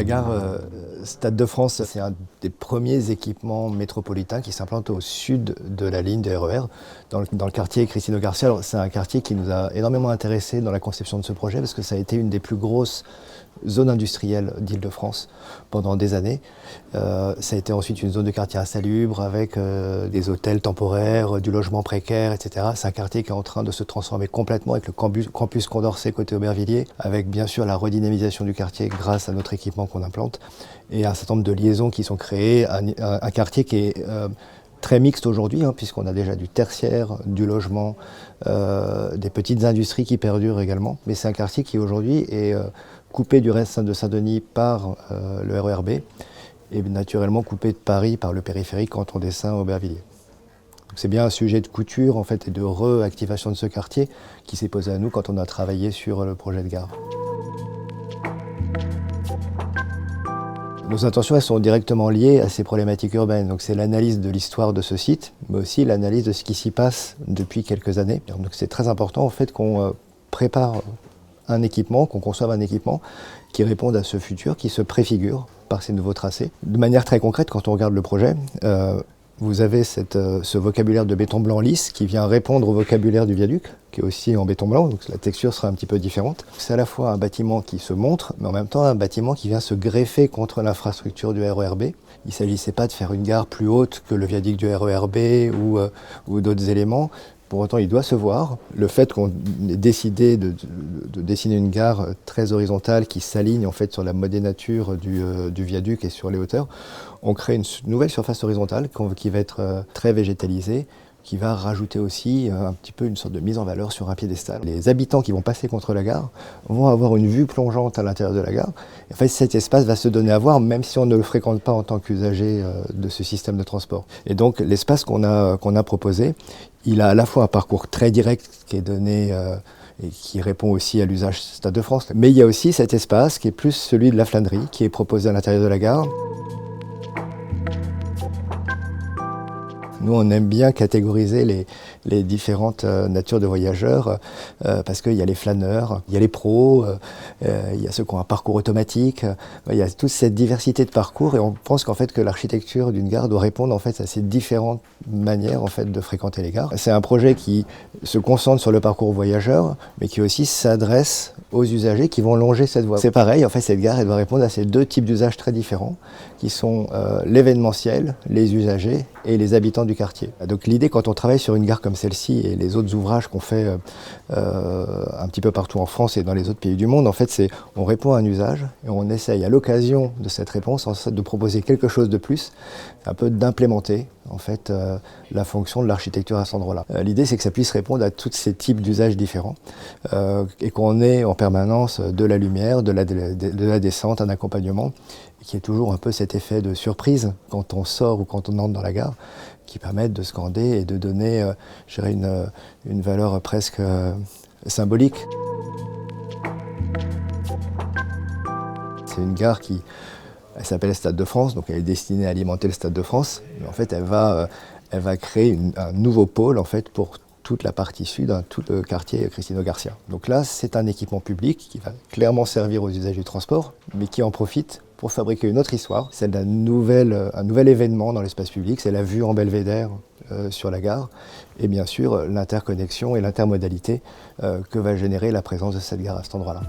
La gare Stade de France, c'est un des premiers équipements métropolitains qui s'implante au sud de la ligne des RER, dans le quartier Christine Augarcia. Alors, c'est un quartier qui nous a énormément intéressés dans la conception de ce projet parce que ça a été une des plus grosses zones industrielles d'Île-de-France pendant des années. Ça a été ensuite une zone de quartier insalubre avec des hôtels temporaires, du logement précaire, etc. C'est un quartier qui est en train de se transformer complètement avec le campus Condorcet côté Aubervilliers, avec bien sûr la redynamisation du quartier grâce à notre équipement qu'on implante et un certain nombre de liaisons qui sont créées. Un quartier qui est très mixte aujourd'hui, puisqu'on a déjà du tertiaire, du logement, des petites industries qui perdurent également. Mais c'est un quartier qui aujourd'hui est coupé du reste de Saint-Denis par le RER B et naturellement coupé de Paris par le périphérique quand on descend Aubervilliers. C'est bien un sujet de couture en fait, et de réactivation de ce quartier qui s'est posé à nous quand on a travaillé sur le projet de gare. Nos intentions elles sont directement liées à ces problématiques urbaines. Donc c'est l'analyse de l'histoire de ce site, mais aussi l'analyse de ce qui s'y passe depuis quelques années. Donc c'est très important en fait qu'on prépare un équipement, qu'on conçoive un équipement qui réponde à ce futur, qui se préfigure par ces nouveaux tracés. De manière très concrète, quand on regarde le projet, vous avez ce vocabulaire de béton blanc lisse qui vient répondre au vocabulaire du viaduc, qui est aussi en béton blanc, donc la texture sera un petit peu différente. C'est à la fois un bâtiment qui se montre, mais en même temps un bâtiment qui vient se greffer contre l'infrastructure du RER B. Il ne s'agissait pas de faire une gare plus haute que le viaduc du RER B ou d'autres éléments. Pour autant, il doit se voir. Le fait qu'on ait décidé de dessiner une gare très horizontale qui s'aligne en fait sur la modénature du viaduc et sur les hauteurs, on crée une nouvelle surface horizontale qui va être très végétalisée, qui va rajouter aussi un petit peu une sorte de mise en valeur sur un piédestal. Les habitants qui vont passer contre la gare vont avoir une vue plongeante à l'intérieur de la gare. En fait, cet espace va se donner à voir même si on ne le fréquente pas en tant qu'usager de ce système de transport. Et donc l'espace qu'on a proposé, il a à la fois un parcours très direct qui est donné et qui répond aussi à l'usage Stade de France, mais il y a aussi cet espace qui est plus celui de la flânerie qui est proposé à l'intérieur de la gare. Nous, on aime bien catégoriser les différentes natures de voyageurs parce qu'il y a les flâneurs, il y a les pros, il y a ceux qui ont un parcours automatique, il y a toute cette diversité de parcours et on pense qu'en fait que l'architecture d'une gare doit répondre en fait à ces différentes manières en fait de fréquenter les gares. C'est un projet qui se concentre sur le parcours voyageur, mais qui aussi s'adresse aux usagers qui vont longer cette voie. C'est pareil, en fait, cette gare elle doit répondre à ces deux types d'usages très différents, qui sont l'événementiel, les usagers et les habitants du quartier. Donc l'idée quand on travaille sur une gare comme celle-ci et les autres ouvrages qu'on fait un petit peu partout en France et dans les autres pays du monde, en fait, c'est on répond à un usage et on essaye à l'occasion de cette réponse de proposer quelque chose de plus, un peu d'implémenter en fait la fonction de l'architecture à cet endroit-là. L'idée c'est que ça puisse répondre à tous ces types d'usages différents et qu'on ait en permanence de la lumière, de la descente, un accompagnement, et qu'il y ait toujours un peu cet effet de surprise quand on sort ou quand on entre dans la gare, qui permettent de scander et de donner je dirais une valeur presque symbolique. C'est une gare qui elle s'appelle Stade de France, donc elle est destinée à alimenter le Stade de France. Mais en fait, elle va créer un nouveau pôle en fait, pour toute la partie sud, tout le quartier Christine Augarcia. Donc là, c'est un équipement public qui va clairement servir aux usagers du transport, mais qui en profite pour fabriquer une autre histoire, celle d'un nouvel événement dans l'espace public, c'est la vue en belvédère sur la gare, et bien sûr l'interconnexion et l'intermodalité que va générer la présence de cette gare à cet endroit-là.